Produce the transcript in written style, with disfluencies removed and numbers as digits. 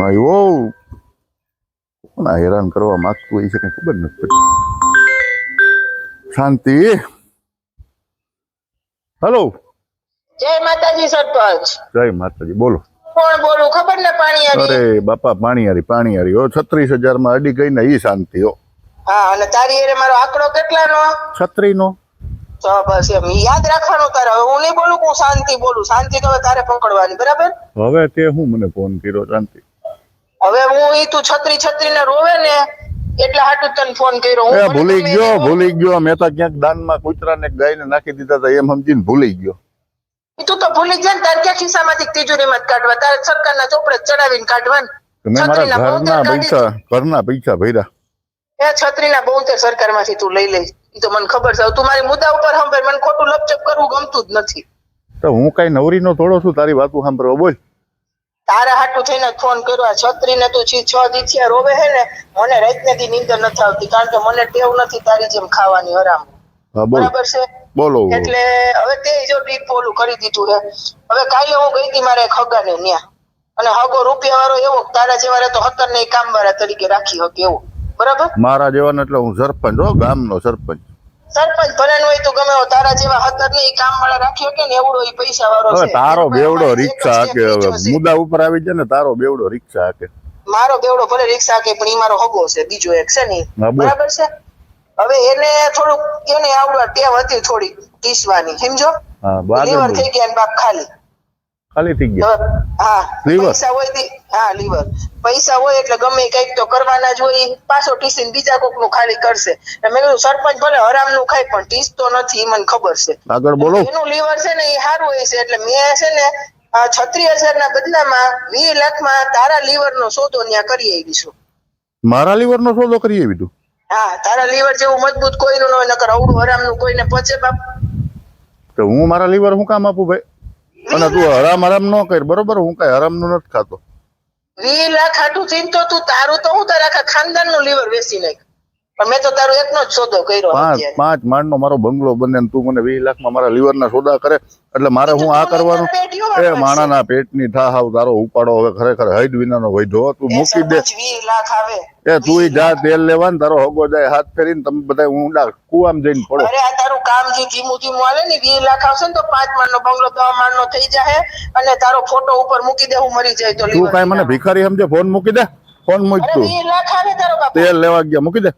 આવ્યો કોના હેરાન કરવા માંગતું હોય છે કઈ ખબર નથી પડતી. શાંતિ. હેલો. જય માતાજી સરપંચ. જય માતાજી. બોલો. કોણ બોલું ખબર ને? પાણીયારી. અરે બાપા પાણીયારી હો. 36,000 માં અડી ગઈ ને ઈ શાંતિ હો. હા, અને તારી એરે મારો આંકડો કેટલાનો? 36 નો. તો બસ એમ યાદ રાખવાનું તારે. હવે હું નહીં બોલું, હું શાંતિ બોલું. શાંતિ તો હવે તારે પકડવાની, બરાબર? હવે તે હું મને ફોન કર્યો શાંતિ? હવે હું ઈ તું છત્રી ને રોવે ને એટલે હાટુ તને ફોન કર્યો. એ ભૂલી ગયો મેં તો ક્યાંક દાનમાં કૂતરાને ગાયને નાખી દીધા હતા એમ સમજીને ભૂલી ગયો. તું તો ભૂલી જાય ને તારે ક્યાં ખિસ્સામાંથી તિજોરીમાં જ કાઢવા? તારે સરકારના ચોપડે ચડાવીને કાઢવાનું. મેં મારા ઘરના પૈસા ભર્યા. એ છત્રીના 72 સરકારમાંથી તું લઈ લઈ. ઈ તો મને ખબર છે. તું મારી મુદ્દા ઉપર સાંભળ. મને ખોટું લપચપ કરવું ગમતું જ નથી. તો હું કઈ નવરીનો થોડો છું તારી વાતું સાંભળવા? બોલ. તારા હાટું થઈને ફોન કર્યો. છત્રીને તું 6 દીથિયા રોવે હે ને, મને રાતને દી નીંદર નથી આવતી, કારણ કે મને ટેવ નથી તારી જેમ ખાવાની હરામ. બરાબર છે? બોલો. એટલે હવે તે જો ડીપ બોલું કરી દીધું હે. હવે કાલે હું ગઈ હતી મારે ખગાને ન્યા, અને હગો રૂપિયા વાળો એવો તારા જેવા રે તો 17 ને કામ વાળા તરીકે રાખી શકે એવો. બરાબર? મારા જેવાનો એટલે હું સરપંચ હો, ગામનો સરપંચ. સરપંચ ભલે હોય તો ગમે તારા જેવા 17 ને કામ વાળા રાખ્યો કે ને એવડો ઈ પૈસા વાળો છે. તારો બેવડો રિક્ષા હાકે. હવે મુદ્દા ઉપર આવી જાય ને, તારો બેવડો રિક્ષા હાકે. મારો બેવડો ભલે રિક્ષા હાકે પણ ઈ મારો હગો છે, બીજો એક છે ને. બરાબર છે? હવે એને થોડુંક એને આવડવા ટેવ હતી થોડી ટીસવાની, સમજો? લીવર થઈ ગયા બાપ ખાલી થઈ ગયા. હા, પૈસા હોય હા લીવર પૈસા હોય એટલે ગમે કઈક તો કરવાના જ હોય. પાછો ટીસીને બીજા કોક નું ખાલી કરશે. મેં કીધું સરપંચ ભલે હરામ નું ખાય પણ ટીસ તો નથી, મને ખબર છે. આગળ બોલો. એનું લીવર છે ને એ સારું હોય છે, એટલે મેં છે ને 36,000 ના બદલામાં 20 લાખમાં તારા લીવર નો સોદો ન્યા કરી આવીશું. મારા લીવર નો સોદો કરી આવી તું? હા, તારા લીવર જેવું મજબૂત કોઈનું ન હોય, નકર અવડું હરામ નું કોઈને પચે બાપ. તો હું મારા લીવર હું કામ આપું ભાઈ? અને તું હરામ ન કર, બરોબર? હું કઈ હરામ નું નથી ખાતો. 20 લાખ હાટું થઈને તો તું તારું તો હું તારા આખા ખાનદાન નું લીવર વેચી નાખ, પણ મેં તો તારો એકનો જ સોદો કર્યો. 5 માળનો મારો બંગલો બને ને તું મને 20 લાખમાં મારા લીવર ના સોદા કરે એટલે મારે હું આ કરવાનું? એ માણાના પેટની થા હાવ તારો ઉપાડો હવે ખરેખર હૈદ વિનાનો વૈધો. તું મૂકી દે. 20 લાખ આવે એ તું જા તેલ લેવા ને, તારો હગો જાય હાથ ફેરીને તમે બધા ઊંડા કુવામાં જઈને પડો. અરે આ તારું કામ જે ધીમું હાલે ને, 20 લાખ આવશે ને તો 5 માળનો બંગલો 10 માળનો થઈ જાય, અને તારો ફોટો ઉપર મૂકી દે હું મરી જાય તો. તું કઈ મને ભિખારી સમજે? ફોન મૂકી દે. ફોન મૂક. તું 20 લાખ આવે તારો બાપ. તેલ લેવા ગયા મૂકી દે.